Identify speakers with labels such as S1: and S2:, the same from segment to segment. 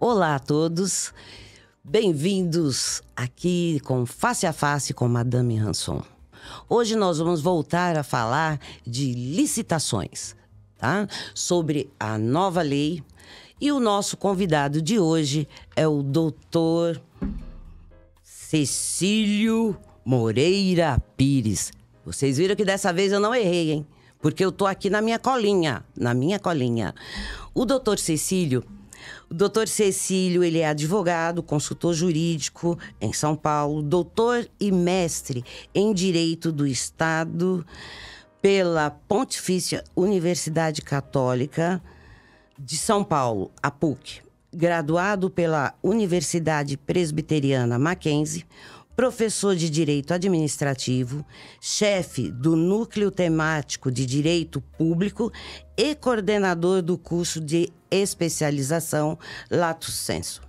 S1: Olá a todos, bem-vindos aqui com Face a Face com Madame Hanson. Hoje nós vamos voltar a falar de licitações, tá? Sobre a nova lei. E o nosso convidado de hoje é o doutor Cecílio Moreira Pires. Vocês viram que dessa vez eu não errei, hein? Porque eu tô aqui na minha colinha. O doutor Cecílio, ele é advogado, consultor jurídico em São Paulo, doutor e mestre em Direito do Estado pela Pontifícia Universidade Católica de São Paulo, a PUC, graduado pela Universidade Presbiteriana Mackenzie, professor de Direito Administrativo, chefe do Núcleo Temático de Direito Público e coordenador do curso de especialização Lato Sensu.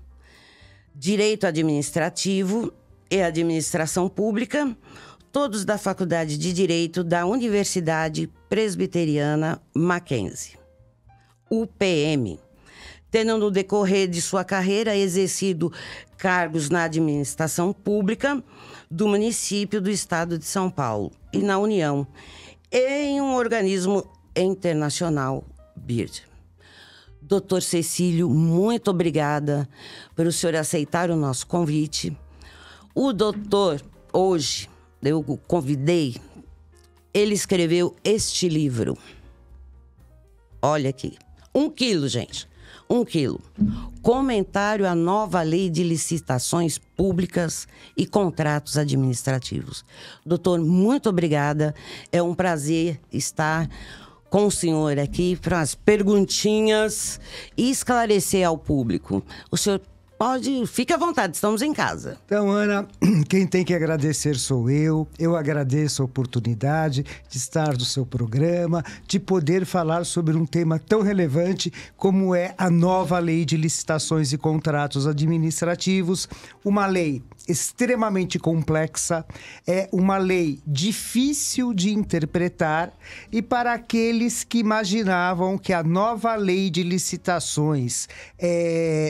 S1: Direito Administrativo e Administração Pública, todos da Faculdade de Direito da Universidade Presbiteriana Mackenzie, UPM. Tendo no decorrer de sua carreira exercido cargos na administração pública do município do estado de São Paulo e na União, em um organismo internacional, BIRD. Doutor Cecílio, muito obrigada por o senhor aceitar o nosso convite. O doutor, hoje, eu o convidei, ele escreveu este livro. Olha aqui, 1 quilo, gente. 1 quilo. Comentário à nova lei de licitações públicas e contratos administrativos. Doutor, muito obrigada. É um prazer estar com o senhor aqui para as perguntinhas e esclarecer ao público. O senhor fique à vontade, estamos em casa.
S2: Então, Ana, quem tem que agradecer sou eu. Eu agradeço a oportunidade de estar no seu programa, de poder falar sobre um tema tão relevante como é a nova lei de licitações e contratos administrativos. Uma lei extremamente complexa, é uma lei difícil de interpretar, e para aqueles que imaginavam que a nova lei de licitações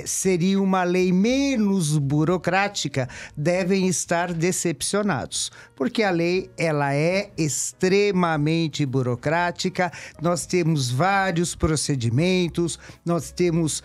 S2: seria uma lei menos burocrática, devem estar decepcionados, porque a lei ela é extremamente burocrática. Nós temos vários procedimentos, nós temos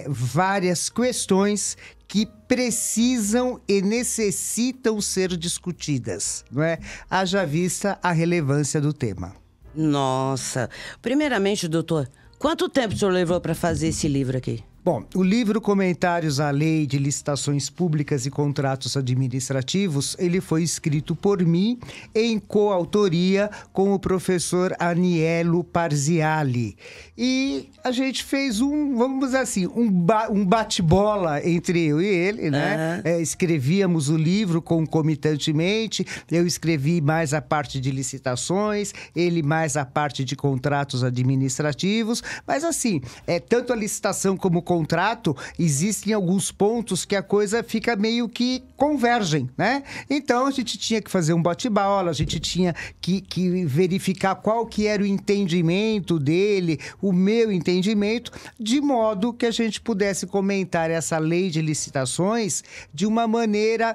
S2: várias questões que precisam e necessitam ser discutidas, não é? Haja vista a relevância do tema.
S1: Nossa! Primeiramente, doutor, quanto tempo o senhor levou para fazer esse livro aqui?
S2: Bom, o livro Comentários à Lei de Licitações Públicas e Contratos Administrativos, ele foi escrito por mim em coautoria com o professor Anielo Parziali. E a gente fez vamos dizer assim, um bate-bola entre eu e ele, né? Escrevíamos o livro concomitantemente, eu escrevi mais a parte de licitações, ele mais a parte de contratos administrativos, mas assim, tanto a licitação como o contrato, existem alguns pontos que a coisa fica meio que convergem, né? Então, a gente tinha que fazer um bate-bola, a gente tinha que verificar qual que era o entendimento dele, o meu entendimento, de modo que a gente pudesse comentar essa lei de licitações de uma maneira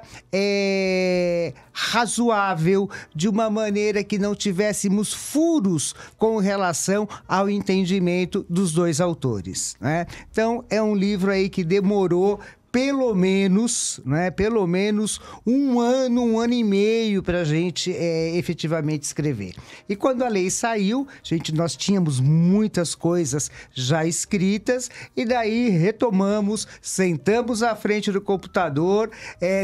S2: razoável, de uma maneira que não tivéssemos furos com relação ao entendimento dos dois autores, né? Então, é um livro aí que demorou pelo menos 1 ano e meio para a gente efetivamente escrever. E quando a lei saiu, nós tínhamos muitas coisas já escritas, e daí retomamos, sentamos à frente do computador,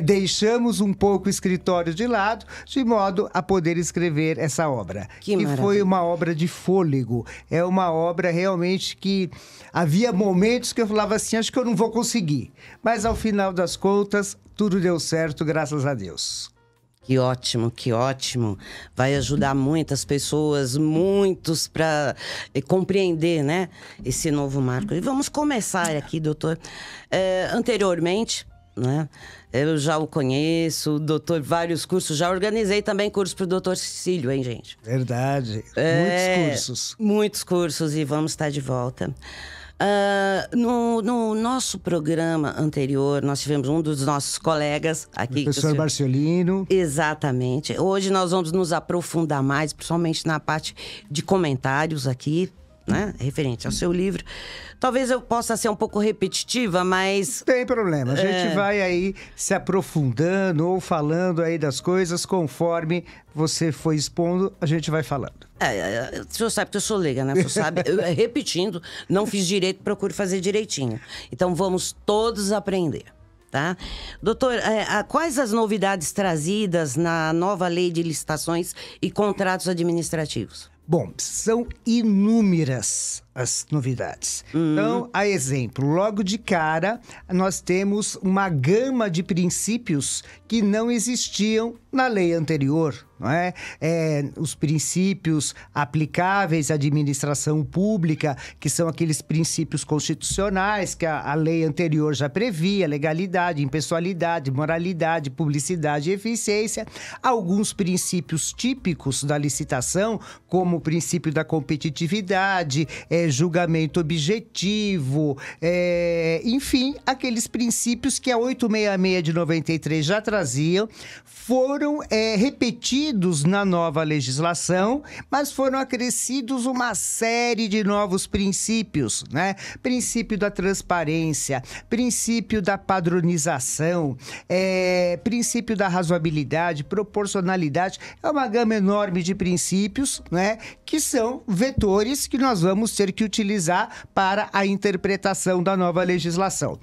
S2: deixamos um pouco o escritório de lado, de modo a poder escrever essa obra.
S1: Que maravilha.
S2: Foi uma obra de fôlego, é uma obra realmente que havia momentos que eu falava assim, acho que eu não vou conseguir, mas ao final das contas, tudo deu certo, graças a Deus.
S1: Que ótimo, que ótimo. Vai ajudar muitas pessoas, muitos, para compreender, né, esse novo marco. E vamos começar aqui, doutor. Anteriormente, né, eu já o conheço, doutor, vários cursos. Já organizei também cursos para o doutor Cecílio, hein, gente?
S2: Verdade. Muitos cursos.
S1: Muitos cursos, e vamos estar de volta. No nosso programa anterior, nós tivemos um dos nossos colegas aqui.
S2: Professor Marciolino.
S1: Exatamente. Hoje nós vamos nos aprofundar mais, principalmente na parte de comentários aqui, né? Referente ao seu livro. Talvez eu possa ser um pouco repetitiva, mas...
S2: Não tem problema. A gente vai aí se aprofundando ou falando aí das coisas conforme você for expondo, a gente vai falando.
S1: O senhor sabe que eu sou leiga, né? O senhor sabe, repetindo, não fiz direito, procuro fazer direitinho. Então vamos todos aprender, tá? Doutor, quais as novidades trazidas na nova lei de licitações e contratos administrativos?
S2: Bom, são inúmeras as novidades. Então, a exemplo, logo de cara, nós temos uma gama de princípios que não existiam na lei anterior, não é? Os princípios aplicáveis à administração pública, que são aqueles princípios constitucionais que a lei anterior já previa: legalidade, impessoalidade, moralidade, publicidade e eficiência. Alguns princípios típicos da licitação, como o princípio da competitividade, julgamento objetivo, enfim, aqueles princípios que a 866 de 93 já traziam, foram repetidos na nova legislação, mas foram acrescidos uma série de novos princípios, né? Princípio da transparência, princípio da padronização, princípio da razoabilidade, proporcionalidade. É uma gama enorme de princípios, né? Que são vetores que nós vamos ter que utilizar para a interpretação da nova legislação.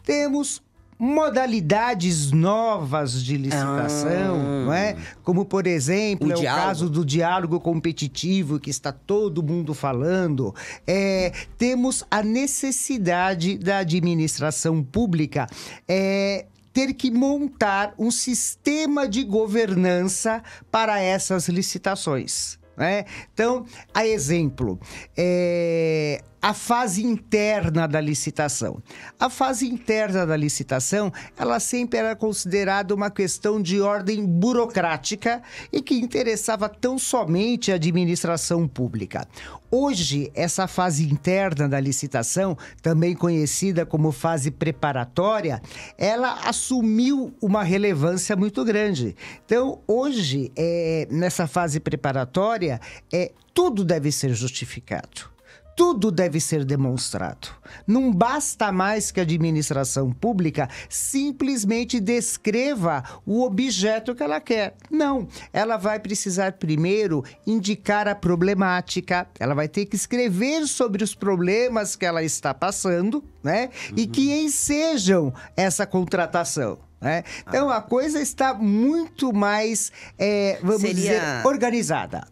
S2: Temos modalidades novas de licitação, não é? Como, por exemplo, o caso do diálogo competitivo, que está todo mundo falando. Temos a necessidade da administração pública ter que montar um sistema de governança para essas licitações. Então, a exemplo, a fase interna da licitação. A fase interna da licitação, ela sempre era considerada uma questão de ordem burocrática e que interessava tão somente a administração pública. Hoje, essa fase interna da licitação, também conhecida como fase preparatória, ela assumiu uma relevância muito grande. Então, hoje, nessa fase preparatória, tudo deve ser justificado. Tudo deve ser demonstrado. Não basta mais que a administração pública simplesmente descreva o objeto que ela quer. Não, ela vai precisar primeiro indicar a problemática, ela vai ter que escrever sobre os problemas que ela está passando, né? E que ensejam essa contratação. Então, a coisa está muito mais, dizer, organizada.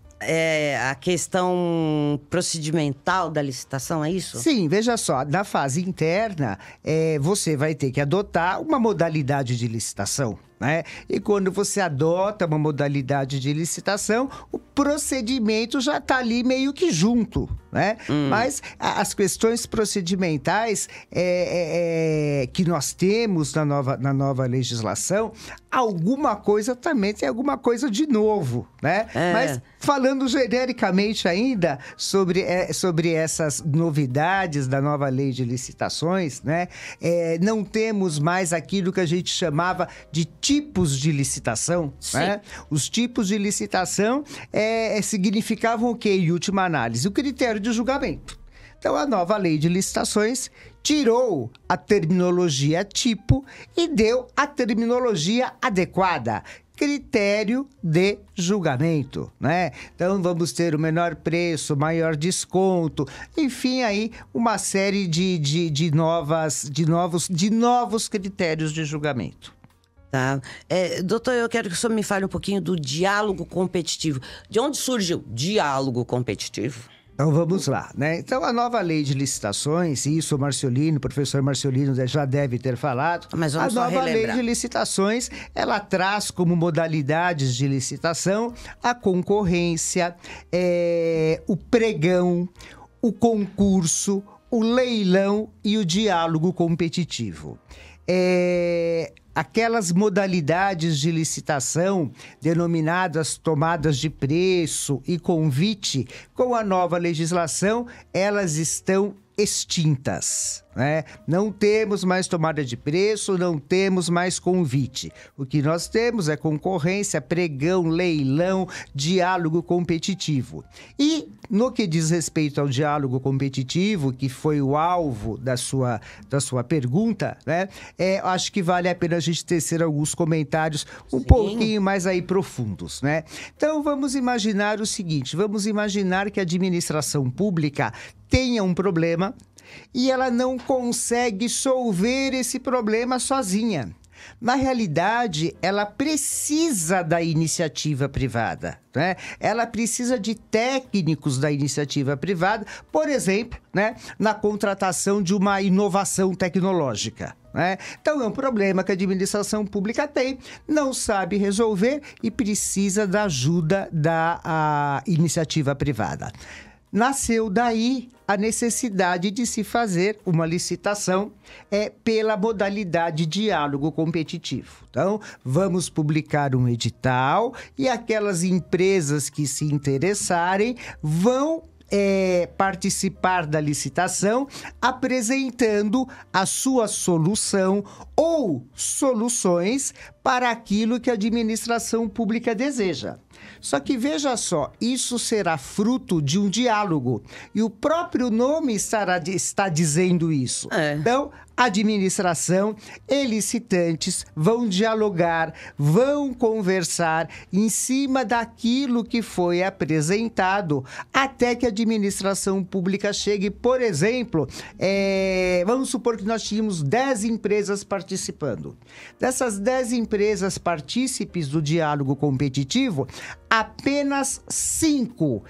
S1: A questão procedimental da licitação, é isso?
S2: Sim, veja só, na fase interna, você vai ter que adotar uma modalidade de licitação, né? E quando você adota uma modalidade de licitação, o procedimento já está ali meio que junto, né? Mas as questões procedimentais que nós temos na nova legislação, alguma coisa também tem alguma coisa de novo, né? Mas falando genericamente ainda sobre essas novidades da nova lei de licitações, né? Não temos mais aquilo que a gente chamava de tipos de licitação, né? Os tipos de licitação significavam o quê, em última análise? O critério de julgamento. Então, a nova lei de licitações tirou a terminologia tipo e deu a terminologia adequada. Critério de julgamento, né? Então, vamos ter o menor preço, maior desconto, enfim, aí uma série de novos critérios de julgamento.
S1: Tá. Doutor, eu quero que o senhor me fale um pouquinho do diálogo competitivo. De onde surgiu o diálogo competitivo?
S2: Então vamos lá, né? Então a nova lei de licitações, e isso o professor Marciolino já deve ter falado.
S1: Mas vamos
S2: a nova lei de licitações, ela traz como modalidades de licitação a concorrência, o pregão, o concurso, o leilão e o diálogo competitivo. Aquelas modalidades de licitação denominadas tomadas de preço e convite, com a nova legislação, elas estão extintas, né? Não temos mais tomada de preço, não temos mais convite. O que nós temos é concorrência, pregão, leilão, diálogo competitivo. E no que diz respeito ao diálogo competitivo, que foi o alvo da sua pergunta, né? Acho que vale a pena a gente tecer alguns comentários um pouquinho mais aí profundos, né? Então vamos imaginar o seguinte, vamos imaginar que a administração pública tenha um problema e ela não consegue solver esse problema sozinha. Na realidade, ela precisa da iniciativa privada, né? Ela precisa de técnicos da iniciativa privada, por exemplo, né, na contratação de uma inovação tecnológica, né? Então, é um problema que a administração pública tem, não sabe resolver e precisa da ajuda da iniciativa privada. Nasceu daí a necessidade de se fazer uma licitação pela modalidade diálogo competitivo. Então, vamos publicar um edital e aquelas empresas que se interessarem vão participar da licitação apresentando a sua solução ou soluções para aquilo que a administração pública deseja. Só que veja só, isso será fruto de um diálogo e o próprio nome está dizendo isso. Então, administração e licitantes vão dialogar, vão conversar em cima daquilo que foi apresentado, até que a administração pública chegue, por exemplo, vamos supor que nós tínhamos 10 empresas participando. Dessas 10 empresas partícipes do diálogo competitivo, apenas 5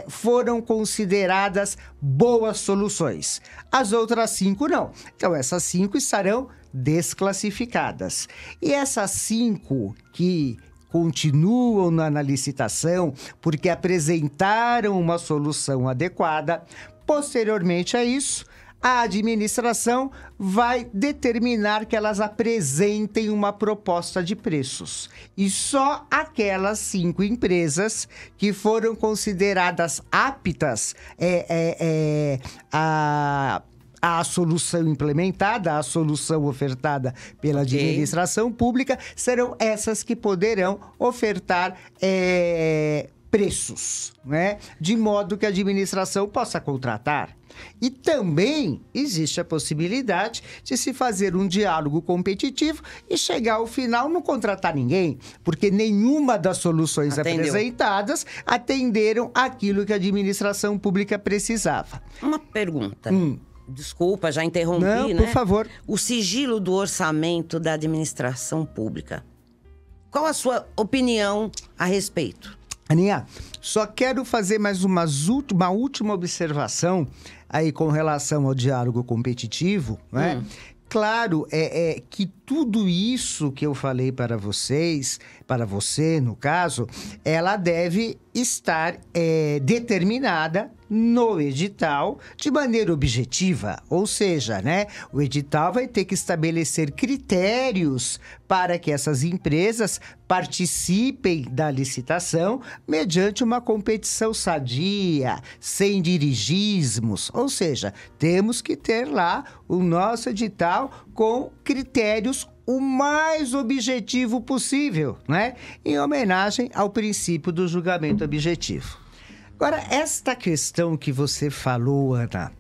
S2: foram consideradas boas soluções. As outras 5 não. Então, essas 5 estarão desclassificadas. E essas 5 que continuam na licitação porque apresentaram uma solução adequada, posteriormente a isso, a administração vai determinar que elas apresentem uma proposta de preços. E só aquelas 5 empresas que foram consideradas aptas a solução implementada, a solução ofertada pela administração pública, serão essas que poderão ofertar preços, né? De modo que a administração possa contratar. E também existe a possibilidade de se fazer um diálogo competitivo e chegar ao final não contratar ninguém, porque nenhuma das soluções apresentadas atenderam aquilo que a administração pública precisava.
S1: Uma pergunta. Desculpa, já interrompi,
S2: não,
S1: né?
S2: Por favor.
S1: O sigilo do orçamento da administração pública. Qual a sua opinião a respeito?
S2: Aninha, só quero fazer mais uma última observação aí com relação ao diálogo competitivo, né? Claro, que tudo isso que eu falei para vocês, para você no caso, ela deve estar determinada no edital de maneira objetiva, ou seja, né, o edital vai ter que estabelecer critérios para que essas empresas participem da licitação mediante uma competição sadia, sem dirigismos, ou seja, temos que ter lá o nosso edital com critérios o mais objetivo possível, né? Em homenagem ao princípio do julgamento objetivo. Agora, esta questão que você falou, Ana,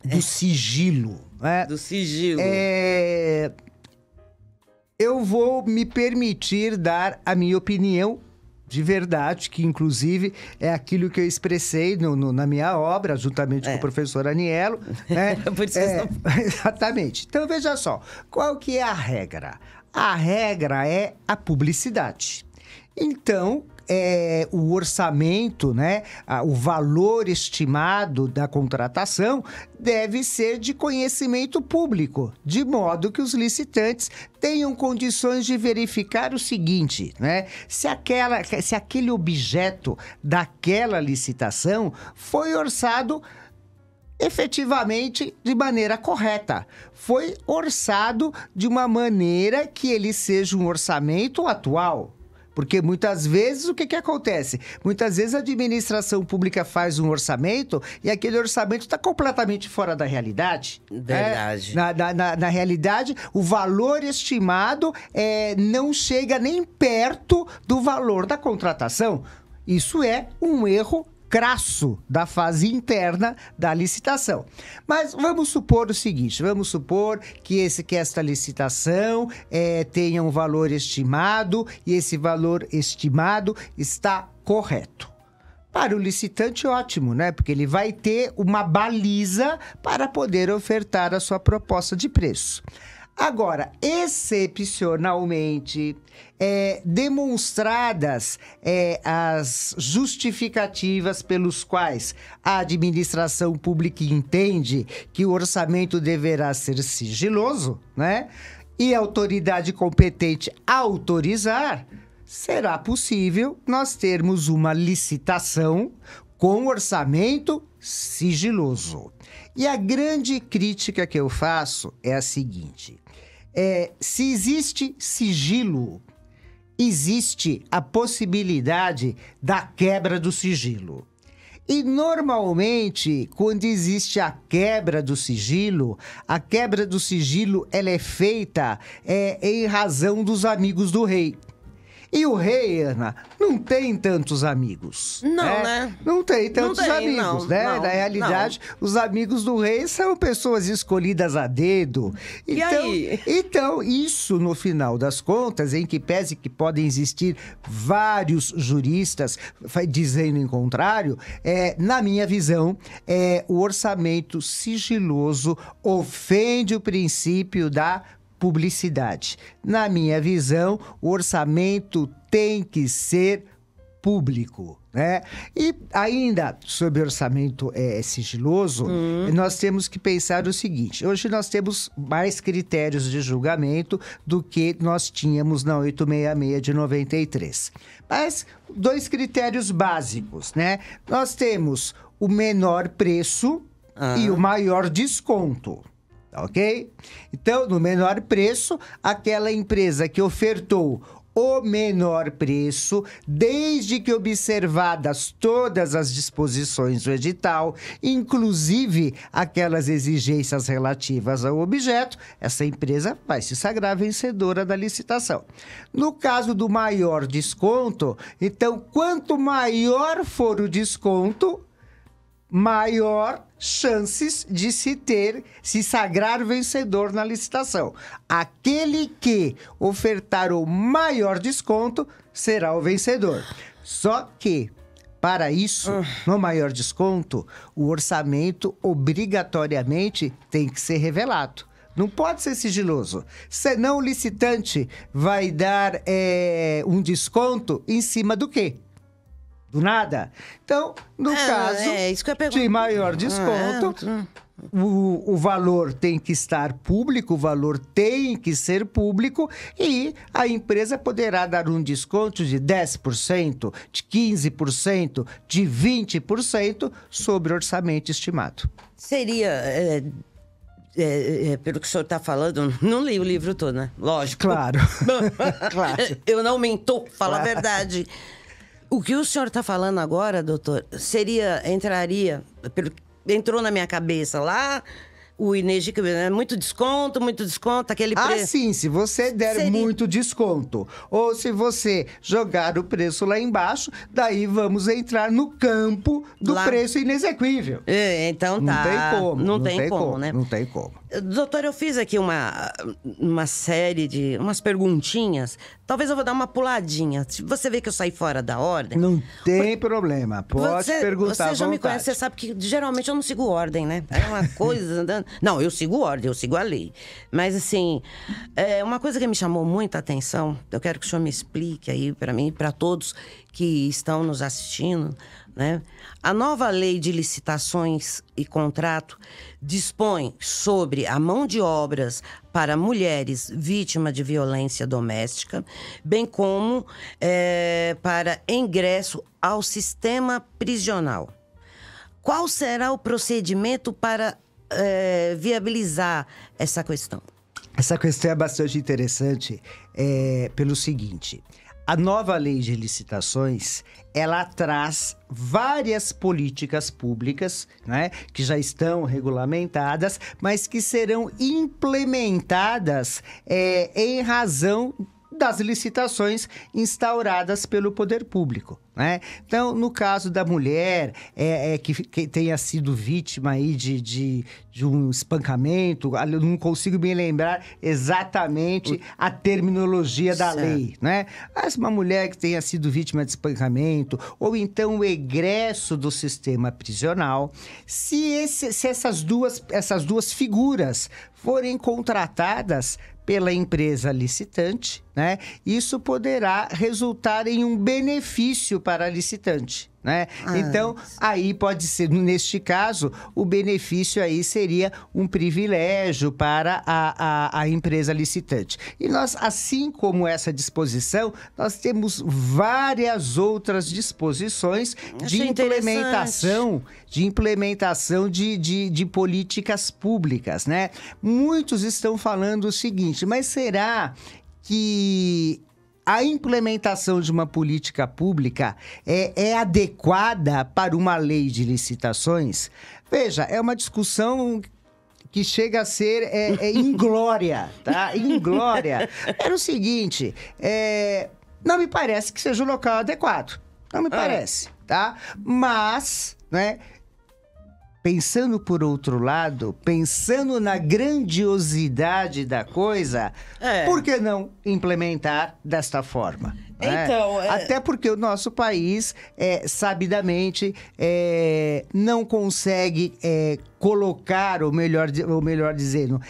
S2: do sigilo, né?
S1: Do sigilo.
S2: Eu vou me permitir dar a minha opinião de verdade, que inclusive é aquilo que eu expressei na minha obra, juntamente com o professor Aniello. Né?
S1: Por isso
S2: exatamente. Então, veja só, qual que é a regra? A regra é a publicidade. Então, o orçamento, né, o valor estimado da contratação deve ser de conhecimento público, de modo que os licitantes tenham condições de verificar o seguinte, né, se aquele objeto daquela licitação foi orçado efetivamente de maneira correta. Foi orçado de uma maneira que ele seja um orçamento atual. Porque muitas vezes o que acontece? Muitas vezes a administração pública faz um orçamento e aquele orçamento está completamente fora da realidade.
S1: Verdade.
S2: Na realidade, o valor estimado não chega nem perto do valor da contratação. Isso é um erro crasso da fase interna da licitação. Mas vamos supor o seguinte, vamos supor que esta licitação tenha um valor estimado e esse valor estimado está correto. Para o licitante, ótimo, né? Porque ele vai ter uma baliza para poder ofertar a sua proposta de preço. Agora, excepcionalmente, demonstradas as justificativas pelos quais a administração pública entende que o orçamento deverá ser sigiloso, né? E a autoridade competente autorizar, será possível nós termos uma licitação com orçamento sigiloso. E a grande crítica que eu faço é a seguinte: se existe sigilo, existe a possibilidade da quebra do sigilo. E normalmente, quando existe a quebra do sigilo ela é feita em razão dos amigos do rei. E o rei, Ana, não tem tantos amigos.
S1: Não, né?
S2: Não tem tantos amigos, né?
S1: Não,
S2: Na realidade, os amigos do rei são pessoas escolhidas a dedo. Então, isso, no final das contas, em que pese que podem existir vários juristas dizendo em contrário, na minha visão, o orçamento sigiloso ofende o princípio da publicidade. Na minha visão, o orçamento tem que ser público, né? E ainda sobre orçamento sigiloso, nós temos que pensar o seguinte: hoje nós temos mais critérios de julgamento do que nós tínhamos na 866 de 93. Mas 2 critérios básicos, né? Nós temos o menor preço e o maior desconto. Ok? Então, no menor preço, aquela empresa que ofertou o menor preço, desde que observadas todas as disposições do edital, inclusive aquelas exigências relativas ao objeto, essa empresa vai se sagrar vencedora da licitação. No caso do maior desconto, então, quanto maior for o desconto, maior chances de se sagrar vencedor na licitação. Aquele que ofertar o maior desconto será o vencedor. Só que, para isso, no maior desconto, o orçamento obrigatoriamente tem que ser revelado. Não pode ser sigiloso. Senão o licitante vai dar um desconto em cima do quê? Do nada. Então, no caso de maior desconto, o valor tem que estar público, o valor tem que ser público e a empresa poderá dar um desconto de 10%, de 15%, de 20% sobre o orçamento estimado.
S1: Seria... pelo que o senhor está falando, não li o livro todo, né? Lógico.
S2: Claro. Claro.
S1: Eu não minto, falo a verdade. O que o senhor está falando agora, doutor, entrou na minha cabeça lá, o INEGI, muito desconto, aquele preço.
S2: Sim, se você der muito desconto, ou se você jogar o preço lá embaixo, daí vamos entrar no campo do preço inexequível.
S1: Então tá.
S2: Não tem como, né? Não tem como.
S1: Doutor, eu fiz aqui uma série de umas perguntinhas. Talvez eu vou dar uma puladinha. Se você vê que eu saí fora da ordem...
S2: Não tem problema. Pode perguntar
S1: Você já me conhece, você sabe que geralmente eu não sigo ordem, né? É uma coisa... Não, eu sigo ordem, eu sigo a lei. Mas, assim, uma coisa que me chamou muita atenção, eu quero que o senhor me explique aí para mim e para todos que estão nos assistindo, né? A nova lei de licitações e contrato dispõe sobre a mão de obras para mulheres vítimas de violência doméstica, bem como para ingresso ao sistema prisional. Qual será o procedimento para viabilizar essa questão?
S2: Essa questão é bastante interessante pelo seguinte: a nova lei de licitações, ela traz várias políticas públicas, né, que já estão regulamentadas, mas que serão implementadas em razão das licitações instauradas pelo poder público, né? Então, no caso da mulher que tenha sido vítima aí de um espancamento, eu não consigo me lembrar exatamente a terminologia da lei, né? Mas uma mulher que tenha sido vítima de espancamento, ou então o egresso do sistema prisional, se essas duas figuras forem contratadas pela empresa licitante, né? Isso poderá resultar em um benefício para a licitante, né? Então, aí pode ser, neste caso, o benefício aí seria um privilégio para a empresa licitante. E nós, assim como essa disposição, nós temos várias outras disposições de implementação de políticas públicas, né? Muitos estão falando o seguinte, mas será que a implementação de uma política pública é adequada para uma lei de licitações? Veja, é uma discussão que chega a ser inglória, tá? Inglória. Era o seguinte, não me parece que seja o local adequado. Não me parece, tá? Mas, né? Pensando por outro lado, pensando na grandiosidade da coisa, por que não implementar desta forma?
S1: Então,
S2: Até porque o nosso país, sabidamente, não consegue colocar, ou melhor dizendo,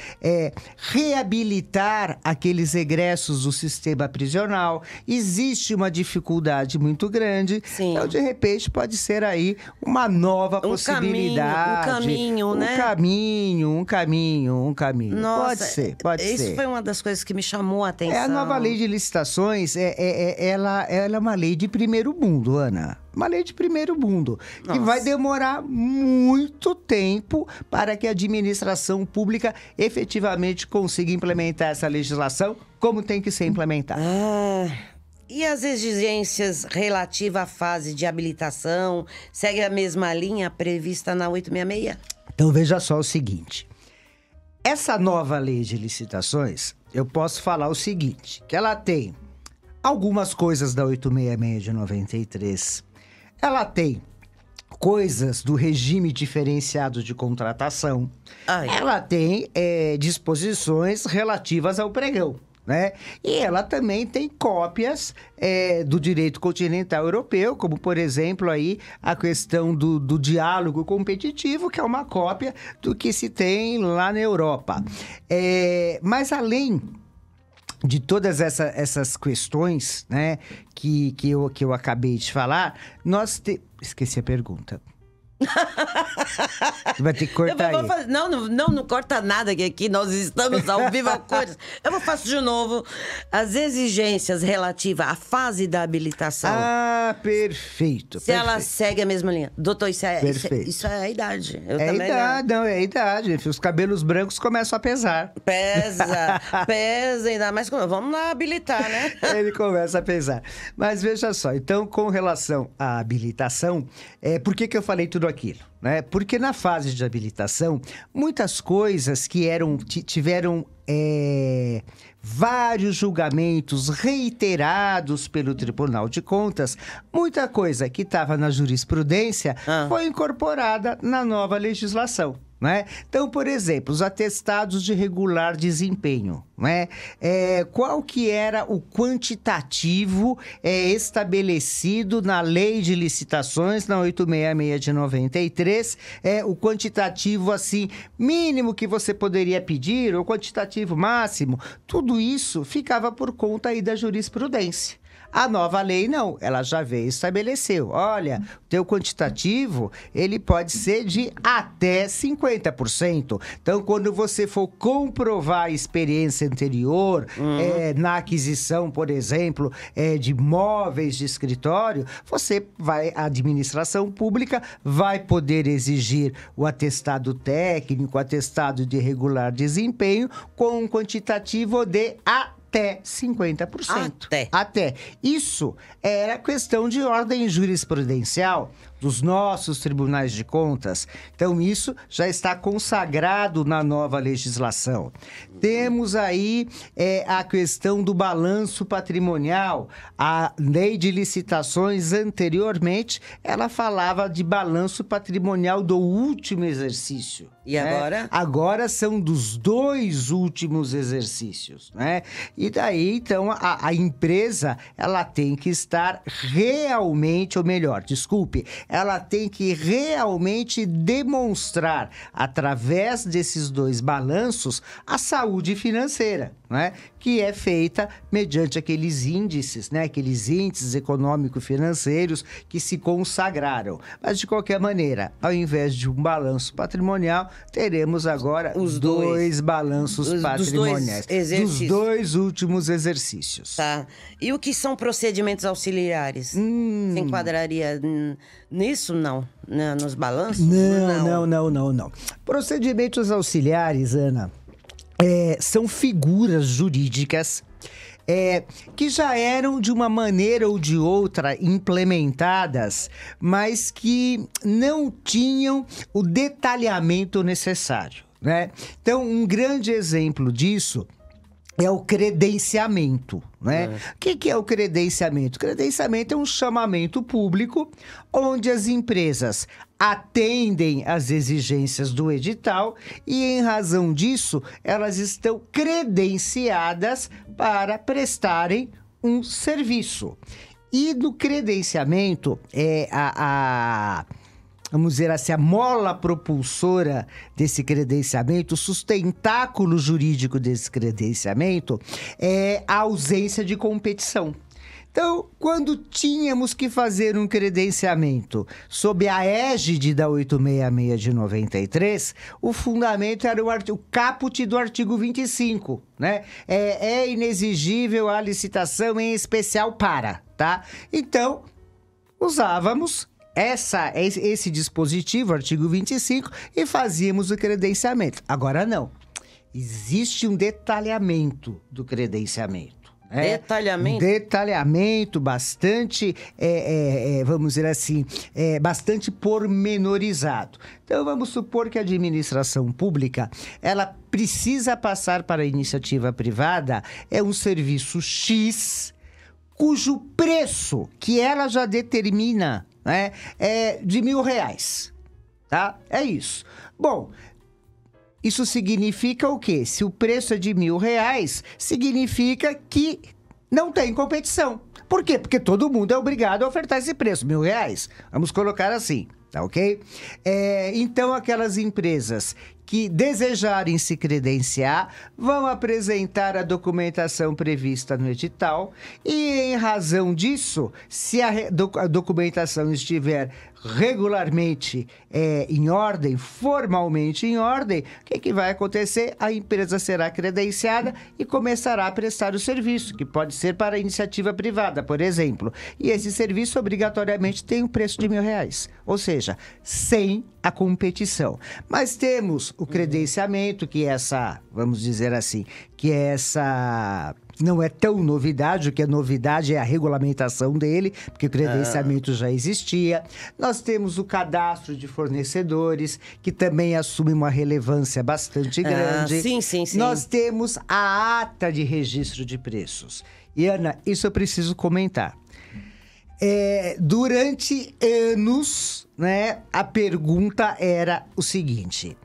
S2: reabilitar aqueles egressos do sistema prisional. Existe uma dificuldade muito grande.
S1: Sim.
S2: Então, de repente, pode ser aí uma nova possibilidade. Um caminho.
S1: Nossa,
S2: Pode ser.
S1: Isso foi uma das coisas que me chamou a atenção.
S2: A nova lei de licitações, ela é uma lei de primeiro mundo, Ana. Uma lei de primeiro mundo.
S1: Nossa.
S2: Que vai demorar muito tempo para que a administração pública efetivamente consiga implementar essa legislação como tem que ser implementada.
S1: E as exigências relativas à fase de habilitação segue a mesma linha prevista na 866?
S2: Então, veja só o seguinte. Essa nova lei de licitações, eu posso falar o seguinte, que ela tem algumas coisas da 866 de 93. Ela tem coisas do regime diferenciado de contratação. Ela tem disposições relativas ao pregão, né? E ela também tem cópias do direito continental europeu, como, por exemplo, aí a questão do diálogo competitivo, que é uma cópia do que se tem lá na Europa. Mas além de todas essas questões, né, que eu acabei de falar, esqueci a pergunta. Vai ter que cortar aí.
S1: Não corta nada, que aqui nós estamos ao vivo a cores. Eu faço de novo. As exigências relativas à fase da habilitação.
S2: Perfeito.
S1: Se ela segue a mesma linha. Doutor, isso é a idade. Eu também
S2: é a idade. Os cabelos brancos começam a pesar.
S1: Pesa, ainda mais quando vamos lá habilitar, né?
S2: Ele começa a pesar. Mas veja só, então, com relação à habilitação, por que eu falei tudo aquilo, né? Porque na fase de habilitação, muitas coisas que tiveram vários julgamentos reiterados pelo Tribunal de Contas, muita coisa que estava na jurisprudência foi incorporada na nova legislação, né? Então, por exemplo, os atestados de regular desempenho, né? Qual que era o quantitativo estabelecido na Lei de Licitações, na 866 de 93, o quantitativo, assim, mínimo que você poderia pedir, ou quantitativo máximo, tudo isso ficava por conta aí da jurisprudência. A nova lei não, ela já veio e estabeleceu. Olha, o teu quantitativo, ele pode ser de até 50%. Então, quando você for comprovar a experiência anterior, na aquisição, por exemplo, de móveis de escritório, a administração pública vai poder exigir o atestado técnico, o atestado de regular desempenho, com um quantitativo de até até 50%.
S1: Até.
S2: Isso era questão de ordem jurisprudencial dos nossos tribunais de contas. Então, isso já está consagrado na nova legislação. Temos aí a questão do balanço patrimonial. A lei de licitações, anteriormente, ela falava de balanço patrimonial do último exercício.
S1: E agora?
S2: Agora são dos 2 últimos exercícios, né? E daí, então, a empresa, ela tem que estar realmente, ou melhor, desculpe, ela tem que realmente demonstrar, através desses 2 balanços, a saúde financeira, né? Que é feita mediante aqueles índices, né? Aqueles índices econômico-financeiros que se consagraram. Mas, de qualquer maneira, ao invés de um balanço patrimonial, teremos agora os 2 balanços patrimoniais. Dos 2 últimos exercícios.
S1: Tá. E o que são procedimentos auxiliares? Se enquadraria nisso, não? Nos balanços?
S2: Não. Procedimentos auxiliares, Ana, são figuras jurídicas que já eram de uma maneira ou de outra implementadas, mas que não tinham o detalhamento necessário, né? Então, um grande exemplo disso é o credenciamento, né? O que é o credenciamento? Credenciamento é um chamamento público onde as empresas atendem às exigências do edital e, em razão disso, elas estão credenciadas para prestarem um serviço. E no credenciamento, vamos dizer assim, a mola propulsora desse credenciamento, o sustentáculo jurídico desse credenciamento é a ausência de competição. Então, quando tínhamos que fazer um credenciamento sob a égide da 866 de 93, o fundamento era o caput do artigo 25, né? É inexigível a licitação, em especial para, tá? Então, usávamos esse dispositivo, artigo 25, e fazíamos o credenciamento. Agora não. Existe um detalhamento do credenciamento. Detalhamento bastante, vamos dizer assim, bastante pormenorizado. Então, vamos supor que a administração pública, ela precisa passar para a iniciativa privada, um serviço X, cujo preço que ela já determina, né, é de R$1.000, tá? É isso. Bom, isso significa o quê? Se o preço é de R$1.000, significa que não tem competição. Por quê? Porque todo mundo é obrigado a ofertar esse preço, R$1.000. Vamos colocar assim, tá ok? Então, aquelas empresas que desejarem se credenciar vão apresentar a documentação prevista no edital e, em razão disso, se a documentação estiver regularmente em ordem, formalmente em ordem, o que vai acontecer? A empresa será credenciada e começará a prestar o serviço, que pode ser para a iniciativa privada, por exemplo. E esse serviço, obrigatoriamente, tem um preço de R$1.000, ou seja, sem a competição. Mas temos o credenciamento, que vamos dizer assim, não é tão novidade, o que é novidade é a regulamentação dele, porque o credenciamento já existia. Nós temos o cadastro de fornecedores, que também assume uma relevância bastante grande.
S1: Sim.
S2: Nós temos a ata de registro de preços. E, Ana, isso eu preciso comentar. Durante anos, né, a pergunta era o seguinte: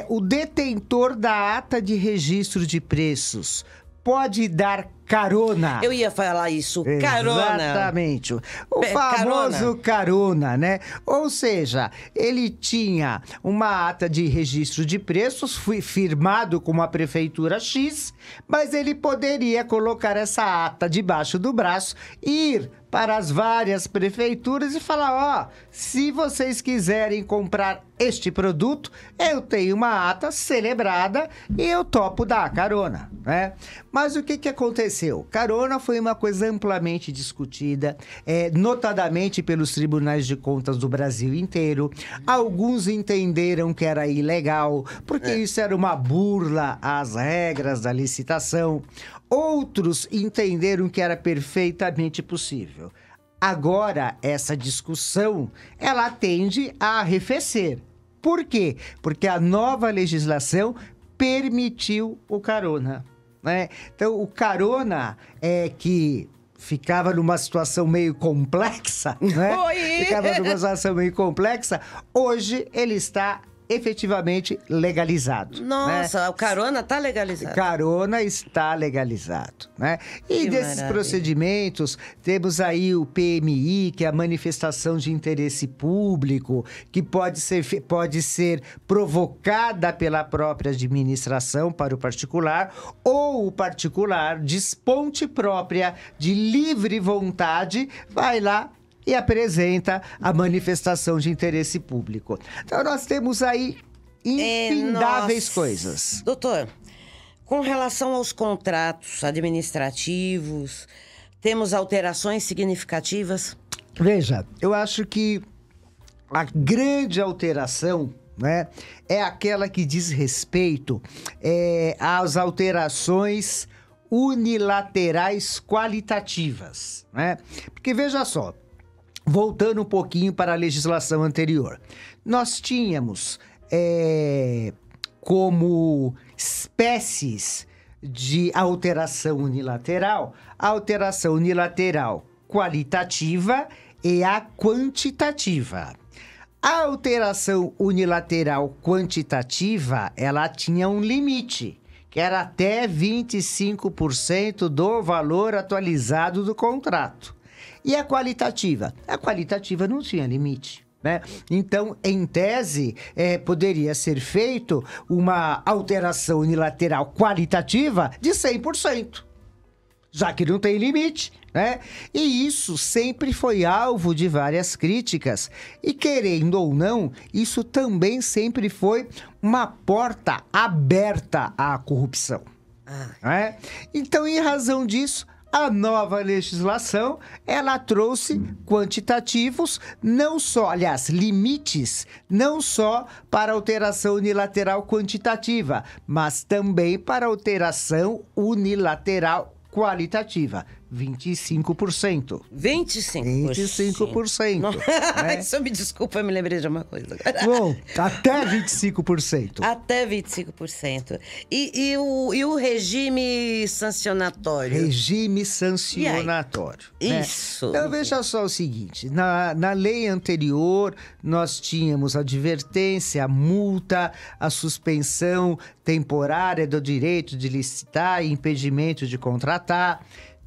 S2: o detentor da ata de registro de preços pode dar carona?
S1: Eu ia falar isso, carona.
S2: Exatamente. O famoso carona, né? Ou seja, ele tinha uma ata de registro de preços, foi firmado com a prefeitura X, mas ele poderia colocar essa ata debaixo do braço, ir para as várias prefeituras e falar: se vocês quiserem comprar este produto, eu tenho uma ata celebrada e eu topo dar carona, né? Mas o que acontecia? aconteceu? Carona foi uma coisa amplamente discutida, notadamente pelos tribunais de contas do Brasil inteiro. Alguns entenderam que era ilegal, porque isso era uma burla às regras da licitação. Outros entenderam que era perfeitamente possível. Agora, essa discussão, ela tende a arrefecer. Por quê? Porque a nova legislação permitiu o carona, né? Então, o carona que ficava numa situação meio complexa, né? Ficava numa situação meio complexa, hoje ele está efetivamente legalizado.
S1: Nossa, né? O carona está legalizado.
S2: Carona está legalizado, né? E
S1: Que
S2: desses
S1: maravilha.
S2: procedimentos, temos aí o PMI, que é a manifestação de interesse público, que pode ser provocada pela própria administração para o particular, ou o particular, de esponte própria, de livre vontade, vai lá e apresenta a manifestação de interesse público. Então, nós temos aí infindáveis coisas.
S1: Doutor, com relação aos contratos administrativos, temos alterações significativas?
S2: Veja, eu acho que a grande alteração, né, é aquela que diz respeito às alterações unilaterais qualitativas, né? Porque, veja só, voltando um pouquinho para a legislação anterior, nós tínhamos como espécies de alteração unilateral, a alteração unilateral qualitativa e a quantitativa. A alteração unilateral quantitativa, ela tinha um limite, que era até 25% do valor atualizado do contrato. E a qualitativa? A qualitativa não tinha limite, né? Então, em tese, poderia ser feito uma alteração unilateral qualitativa de 100%, já que não tem limite, né? E isso sempre foi alvo de várias críticas. E, querendo ou não, isso também sempre foi uma porta aberta à corrupção, né? Então, em razão disso, a nova legislação, ela trouxe quantitativos, não só, aliás, limites, não só para alteração unilateral quantitativa, mas também para alteração unilateral qualitativa. 25%.
S1: 25%.
S2: 25%.
S1: Né? Só me desculpa, eu me lembrei de uma coisa.
S2: Bom, até 25%.
S1: Até 25%. E o regime sancionatório?
S2: Regime sancionatório. Né?
S1: Isso.
S2: Então, veja só o seguinte. Na lei anterior, nós tínhamos a advertência, a multa, a suspensão temporária do direito de licitar e impedimento de contratar.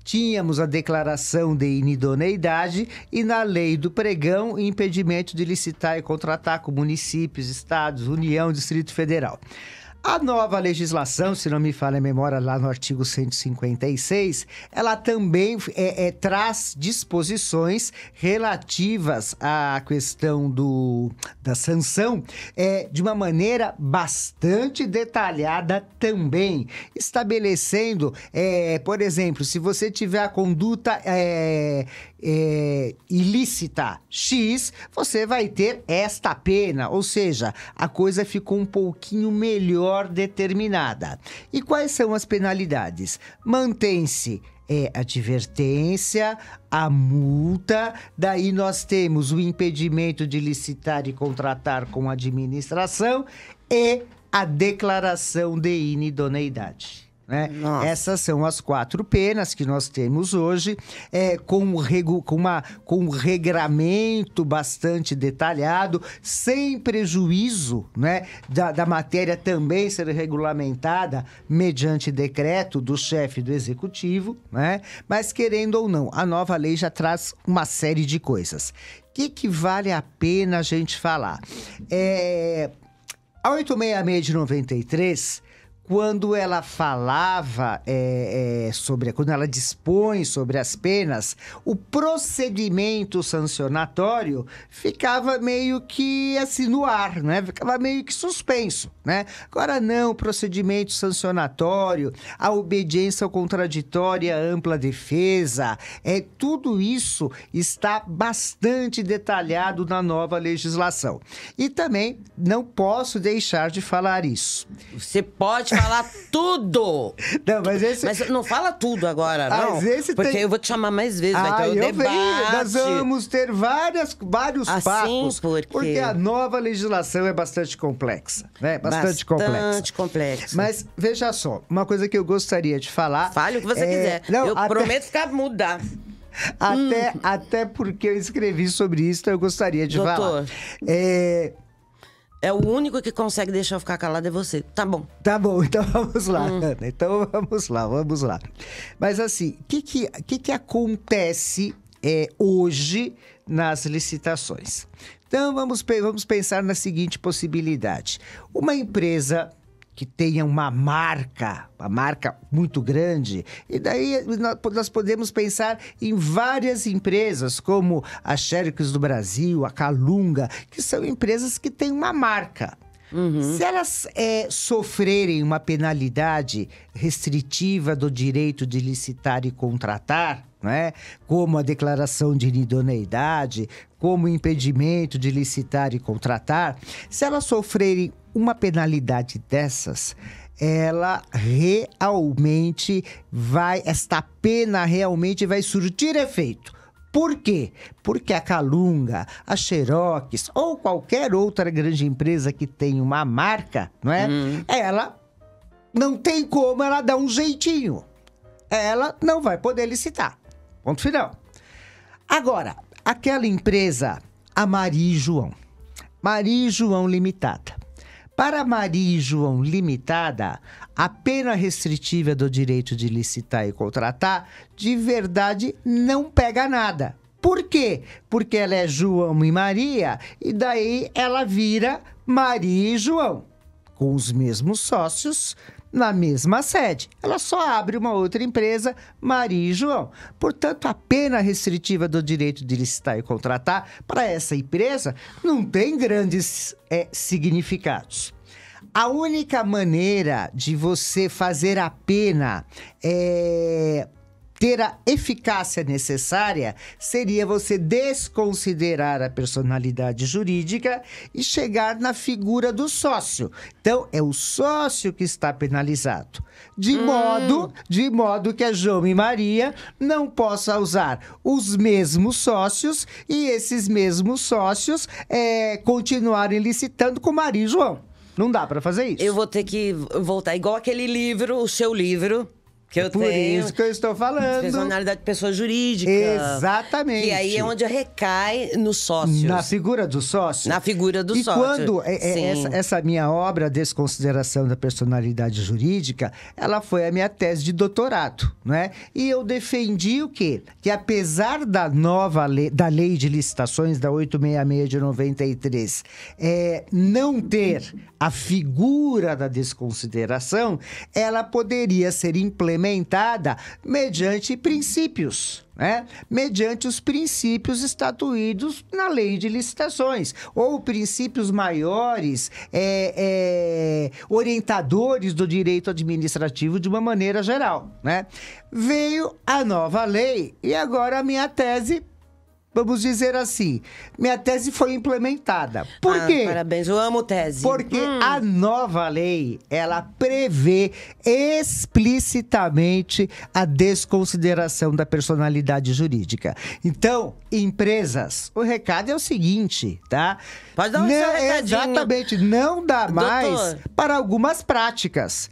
S2: Tínhamos a declaração de inidoneidade e, na lei do pregão, impedimento de licitar e contratar com municípios, estados, União, Distrito Federal. A nova legislação, se não me falha a memória, lá no artigo 156, ela também traz disposições relativas à questão da sanção de uma maneira bastante detalhada também, estabelecendo, por exemplo, se você tiver a conduta ilícita X, você vai ter esta pena, ou seja, a coisa ficou um pouquinho melhor determinada. E quais são as penalidades? Mantém-se advertência, a multa, daí nós temos o impedimento de licitar e contratar com a administração e a declaração de inidoneidade. Né? Essas são as 4 penas que nós temos hoje, com um regramento bastante detalhado, sem prejuízo, né, da matéria também ser regulamentada mediante decreto do chefe do executivo, né? Mas, querendo ou não, a nova lei já traz uma série de coisas. O que vale a pena a gente falar? A 866 de 93... quando ela falava quando ela dispõe sobre as penas, o procedimento sancionatório ficava meio que assim no ar, né? Ficava meio que suspenso, né? Agora não, procedimento sancionatório, a obediência ao contraditório e a ampla defesa, tudo isso está bastante detalhado na nova legislação. E também não posso deixar de falar isso.
S1: Você pode falar tudo!
S2: Não,
S1: mas não fala tudo agora, não. Porque eu vou te chamar mais vezes, vai ter um debate.
S2: Nós vamos ter vários papos. Porque a nova legislação é bastante complexa, né? Bastante complexa. Mas, veja só, uma coisa que eu gostaria de falar...
S1: Fale o que você quiser. Eu prometo ficar muda.
S2: Até porque eu escrevi sobre isso, então eu gostaria de falar.
S1: É o único que consegue deixar eu ficar calado é você. Tá bom.
S2: Tá bom, então vamos lá, Ana. Então vamos lá. Mas assim, o que acontece hoje nas licitações? Então vamos pensar na seguinte possibilidade. Uma empresa que tenha uma marca muito grande, e daí nós podemos pensar em várias empresas, como a Xerox do Brasil, a Calunga, que são empresas que têm uma marca. Se elas sofrerem uma penalidade restritiva do direito de licitar e contratar, né, como a declaração de inidoneidade, como o impedimento de licitar e contratar, se elas sofrerem uma penalidade dessas, esta pena realmente vai surtir efeito. Por quê? Porque a Calunga, a Xerox ou qualquer outra grande empresa que tenha uma marca, não é? Ela não tem como ela dar um jeitinho. Ela não vai poder licitar. Ponto final. Agora, aquela empresa, a Maria e João Limitada. Para a Maria e João Limitada, a pena restritiva do direito de licitar e contratar, de verdade, não pega nada. Por quê? Porque ela é João e Maria, e daí ela vira Maria e João, com os mesmos sócios, na mesma sede. Ela só abre uma outra empresa, Maria e João. Portanto, a pena restritiva do direito de licitar e contratar para essa empresa não tem grandes significados. A única maneira de você fazer a pena ter a eficácia necessária seria você desconsiderar a personalidade jurídica e chegar na figura do sócio. Então, é o sócio que está penalizado. De modo que a João e Maria não possam usar os mesmos sócios e esses mesmos sócios continuarem licitando com Maria e João. Não dá para fazer isso.
S1: Eu vou ter que voltar igual aquele livro, o seu livro, que eu tenho.
S2: Por isso que eu estou falando.
S1: Personalidade de pessoa jurídica.
S2: Exatamente.
S1: E aí é onde recai nos sócios.
S2: Na figura do sócio.
S1: Na figura do sócio.
S2: E quando essa minha obra, Desconsideração da Personalidade Jurídica, ela foi a minha tese de doutorado, não é? E eu defendi o quê? Que apesar da nova lei, da lei de licitações, da 866 de 93, não ter a figura da desconsideração, ela poderia ser implementada mediante princípios, né? Mediante os princípios estatuídos na lei de licitações, ou princípios maiores, orientadores do direito administrativo de uma maneira geral, né? Veio a nova lei e agora a minha tese, vamos dizer assim, minha tese foi implementada. Por quê?
S1: Parabéns, eu amo tese.
S2: Porque a nova lei, ela prevê explicitamente a desconsideração da personalidade jurídica. Então, empresas, o recado é o seguinte, tá?
S1: Pode dar um seu recadinho.
S2: Exatamente, não dá mais para algumas práticas.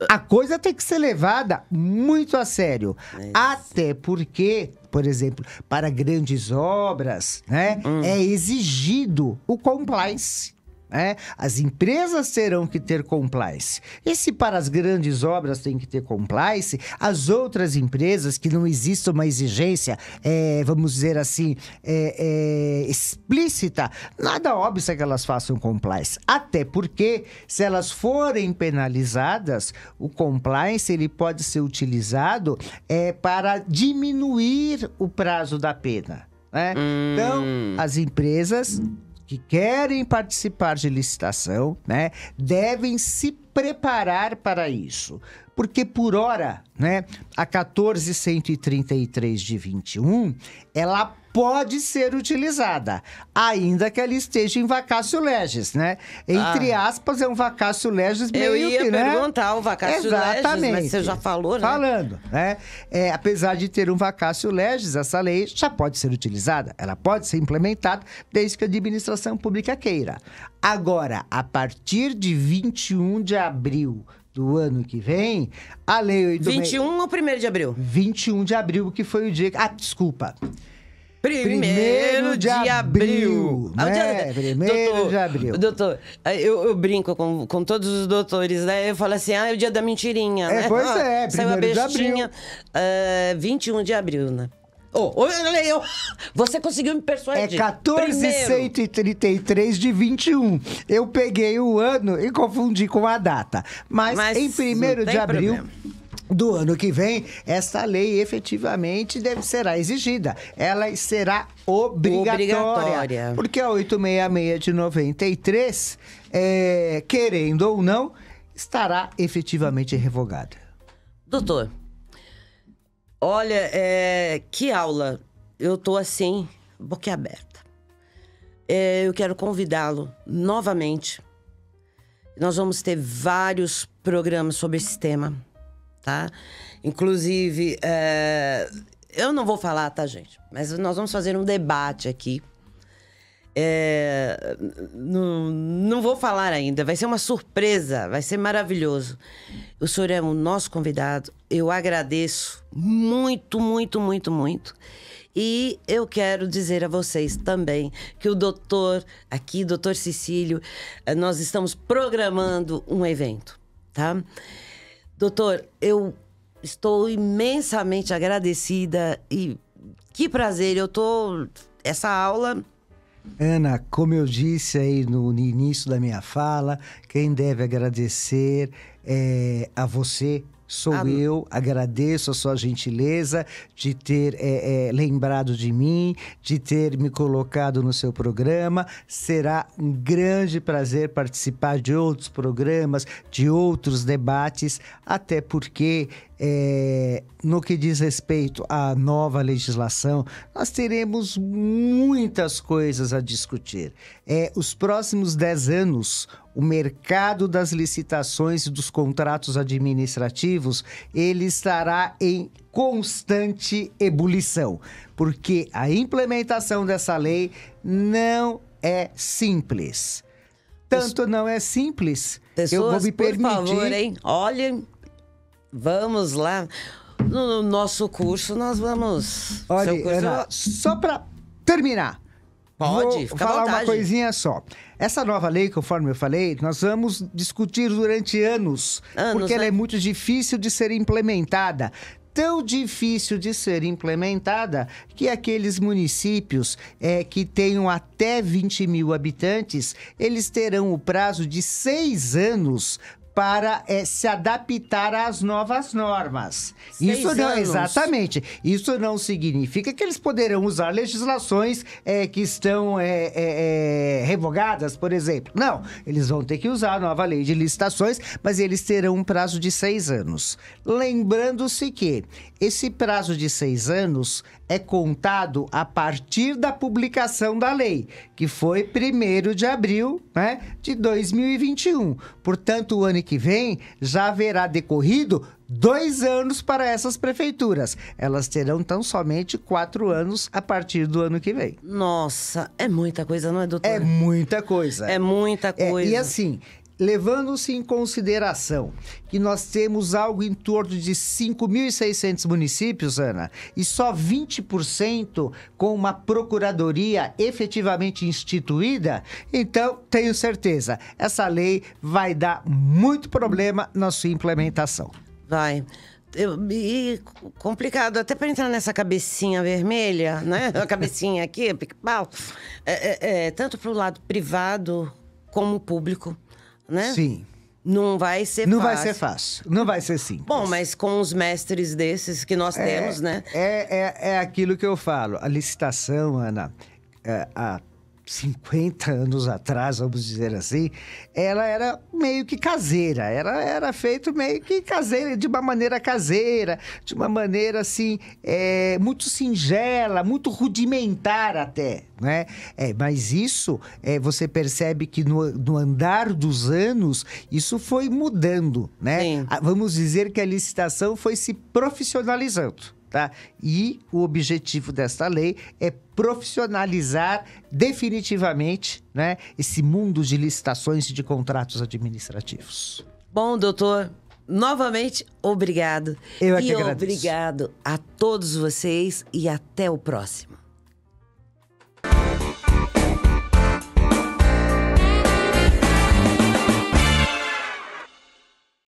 S2: A coisa tem que ser levada muito a sério. Até porque, por exemplo, para grandes obras, né, é exigido o compliance. né? As empresas terão que ter compliance. E se para as grandes obras tem que ter compliance, as outras empresas que não existe uma exigência, vamos dizer assim, explícita, nada óbvio é que elas façam compliance. Até porque, se elas forem penalizadas, o compliance ele pode ser utilizado para diminuir o prazo da pena, né? Então, as empresas que querem participar de licitação, né, devem se preparar para isso. Porque, por hora, né, a 14.133 de 21, ela pode ser utilizada, ainda que ela esteja em vacatio legis, né? Entre aspas, é um vacatio legis meio que,
S1: Eu ia perguntar o vacatio legis, mas você já falou, né?
S2: Falando, né? Apesar de ter um vacatio legis, essa lei já pode ser utilizada, ela pode ser implementada desde que a administração pública queira. Agora, a partir de 21 de abril do ano que vem, a lei...
S1: 21 ou 1º de abril?
S2: 21 de abril, que foi o dia... desculpa.
S1: 1º de abril.
S2: Né? 1º de abril.
S1: Doutor, eu brinco com todos os doutores, né? Eu falo assim, é o dia da mentirinha, né?
S2: Pois é,
S1: saiu a
S2: 1º de
S1: bestinha.
S2: abril.
S1: 21 de abril, né? Você conseguiu me persuadir.
S2: 14.133 de 21. Eu peguei o ano e confundi com a data. Mas em 1º de abril... do ano que vem, essa lei efetivamente será exigida. Ela será obrigatória. Porque a 866 de 93, querendo ou não, estará efetivamente revogada.
S1: Doutor, olha, que aula. Eu tô assim, boquiaberta. Eu quero convidá-lo novamente. Nós vamos ter vários programas sobre esse tema. Tá? Inclusive, eu não vou falar, tá, gente? Mas nós vamos fazer um debate aqui. Não vou falar ainda, vai ser uma surpresa, vai ser maravilhoso. O senhor é o nosso convidado, eu agradeço muito, muito, muito, muito. E eu quero dizer a vocês também que o doutor Cecílio, nós estamos programando um evento, tá? Doutor, eu estou imensamente agradecida e que prazer, essa aula...
S2: Ana, como eu disse aí no início da minha fala, quem deve agradecer é a você. Eu agradeço a sua gentileza de ter lembrado de mim, de ter me colocado no seu programa. Será um grande prazer participar de outros programas, de outros debates, até porque no que diz respeito à nova legislação, nós teremos muitas coisas a discutir. Os próximos 10 anos, o mercado das licitações e dos contratos administrativos, ele estará em constante ebulição, porque a implementação dessa lei não é simples. Tanto não é simples,
S1: pessoas,
S2: eu vou me permitir...
S1: por favor, hein? Olhem, vamos lá. No nosso curso, nós vamos...
S2: Olha, Ana, só para terminar...
S1: Pode,
S2: fica à vontade. Vou falar uma coisinha só. Essa nova lei, conforme eu falei, nós vamos discutir durante anos porque ela é muito difícil de ser implementada. Tão difícil de ser implementada que aqueles municípios que tenham até 20 mil habitantes, eles terão o prazo de 6 anos para se adaptar às novas normas. Isso não, exatamente. Isso não significa que eles poderão usar legislações que estão revogadas, por exemplo. Não, eles vão ter que usar a nova lei de licitações, mas eles terão um prazo de 6 anos. Lembrando-se que esse prazo de 6 anos é contado a partir da publicação da lei, que foi 1º de abril, né, de 2021. Portanto, o ano que vem já haverá decorrido 2 anos para essas prefeituras. Elas terão, então, somente 4 anos a partir do ano que vem.
S1: Nossa, é muita coisa, não é, doutor?
S2: É muita coisa.
S1: É muita coisa.
S2: E assim... levando-se em consideração que nós temos algo em torno de 5.600 municípios, Ana, e só 20% com uma procuradoria efetivamente instituída, então tenho certeza, essa lei vai dar muito problema na sua implementação.
S1: Vai. E complicado, até para entrar nessa cabecinha vermelha, né? A cabecinha aqui, pique-pau. Tanto para o lado privado como público, né?
S2: Sim.
S1: Não vai ser fácil.
S2: Não vai ser fácil, não vai ser simples.
S1: Bom, mas com os mestres desses que nós temos, né?
S2: É aquilo que eu falo. A licitação, Ana, há 50 anos atrás, vamos dizer assim, ela era meio que caseira. Era feito meio que caseira, de uma maneira caseira, de uma maneira assim, muito singela, muito rudimentar até, né? Mas isso, você percebe que no andar dos anos, isso foi mudando, né?
S1: Sim.
S2: Vamos dizer que a licitação foi se profissionalizando. Tá? E o objetivo desta lei é profissionalizar definitivamente, né, esse mundo de licitações e de contratos administrativos.
S1: Bom, doutor, novamente, obrigado.
S2: Eu é que agradeço.
S1: Obrigado a todos vocês e até o próximo.